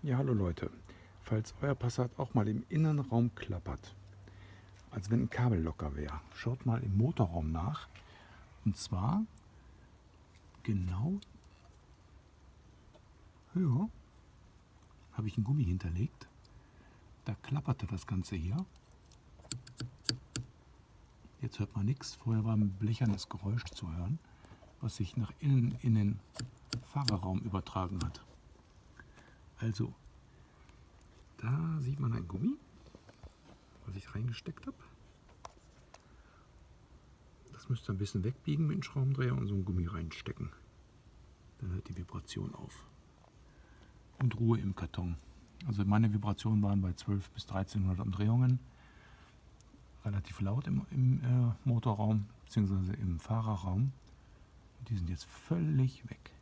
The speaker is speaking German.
Ja, hallo Leute. Falls euer Passat auch mal im Innenraum klappert, als wenn ein Kabel locker wäre, schaut mal im Motorraum nach. Und zwar genau höher habe ich ein Gummi hinterlegt. Da klapperte das Ganze hier. Jetzt hört man nichts. Vorher war ein blechernes Geräusch zu hören, was sich nach innen in den Fahrerraum übertragen hat. Also, da sieht man ein Gummi, was ich reingesteckt habe. Das müsst ihr ein bisschen wegbiegen mit dem Schraubendreher und so ein Gummi reinstecken. Dann hört die Vibration auf. Und Ruhe im Karton. Also meine Vibrationen waren bei 1200 bis 1300 Umdrehungen. Relativ laut im Motorraum bzw. im Fahrerraum. Die sind jetzt völlig weg.